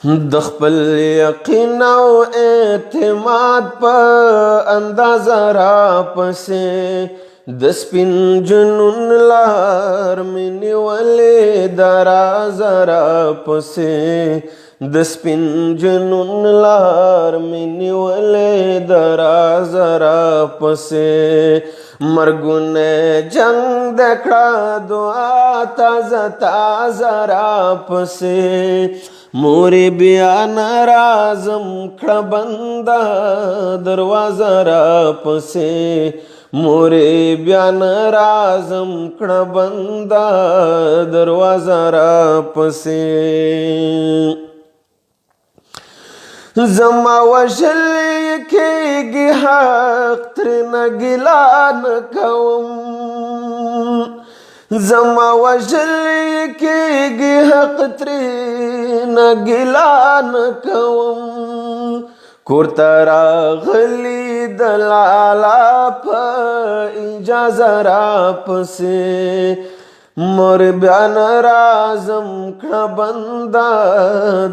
د خپل یقین او اعتماد په اندازه را پسې د سپین جنون لار مې نیولې د راز را پسې د سپین جنون لار مې نیولې د راز را پسې مرګونه جنگ د کړه دعا تازه تازه را پسې موری بیا نرازم کړه بنده دروازه را پسې موری بیا نرازم کړه بنده دروازه را پسې زما وژل کېږي حق ترنه ګیله نه کوم زما وژل کېږي حق ترنه ګیله نه کوم کور ته راغلي د لالا په اجازه را پسې مور بیا نرازم کړه بنده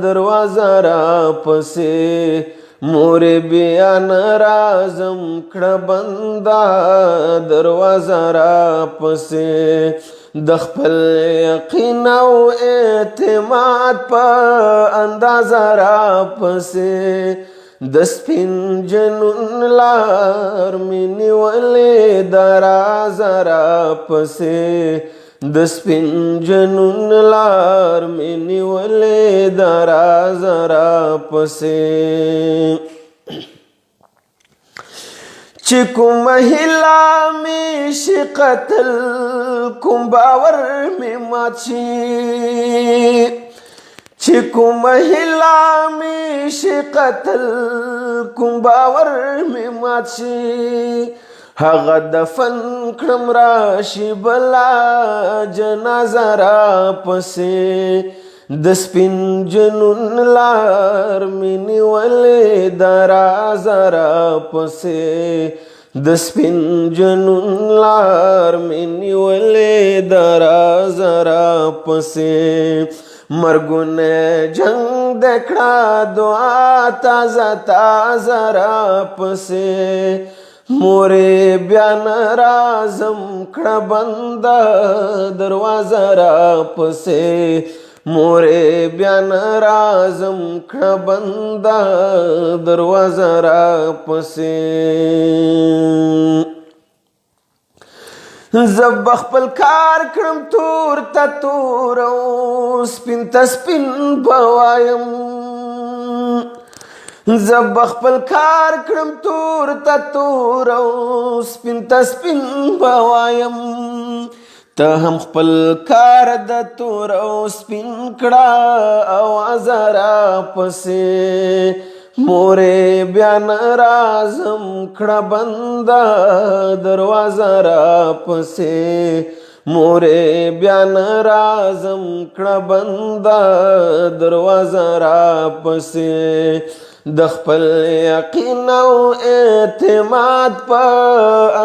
دروازه را پسې مور بیا نرازم کړه بنده دروازه را پسې د خپل یقین او اعتماد په اندازه را پسې د سپین جنون لار مې نیولې د راز را پسې د سپین جنون لار مې نیولې د راز را پسې چې کومه هیله مې شي قتل کوم باور مې مات شي چې کومه هیله مې شي قتل کوم باور مې مات شي هغه دفن کړم راشي بلا جنازه را پسې د سپین جنون لار مې نیولې د راز را پسې د سپین جنون لار مې نیولې د راز را پسې مرګونه جنگ د کړه دعا تازه تازه را پسې مورې بیا نرازم کړه بنده دروازه را پسې مورې بیا نرازم کړه بنده دروازه را پسې زه به خپل کار کړم تور ته تور او سپین ته سپین به وایم زه به خپل کار کړم تور ته تور او سپین ته سپین به وایم ته هم خپل کار د تور او سپین کړه اوازه را پسې مورې بیا نرازم کړه بنده دروازه را پسې مورې بیا نرازم کړه بنده دروازه را پسې د خپل یقین او اعتماد په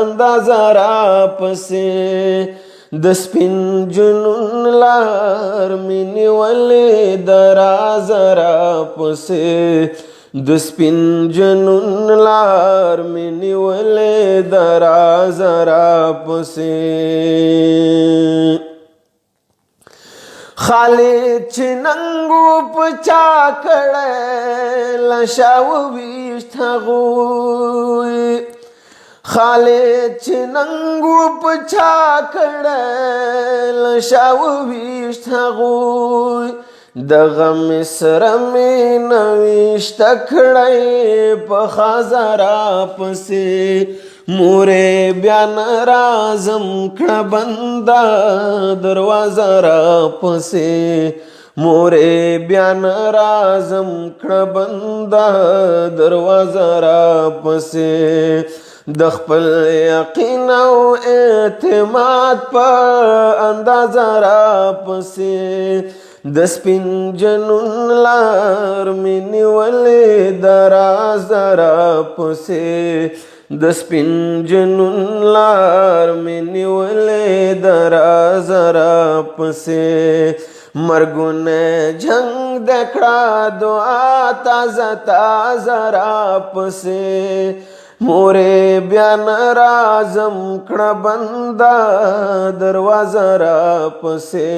اندازه را پسې د سپین جنون لار مې نیولې د راز را پسې د سپین جنون لار مې نیولې د راز را پسې خالد چې ننګو په چا کړی لشاو ویشت هغوی خالد چې ننګو په چا کړی لشاو ویشت هغوی دغه مصر مې نویشته کړی په خازه را پسې مورې بیا نرازم کړه بنده دروازه را پسې مورې بیا نرازم کړه بنده دروازه را پسې د خپل یقین او اعتماد په اندازه را پسې د سپین جنون لار مې نیولې د راز را پسې د سپین جنون لار مې نیولې د راز را پسې मरगुन झंग देखड़ा दो ताजा ताजा राप से मोरे ब्यान राजम खड़ा बंदा दरवाजा राप से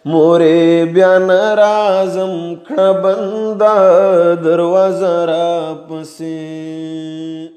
मोरे ब्यान राजम खड़ा बंदा दरवाजा राप से।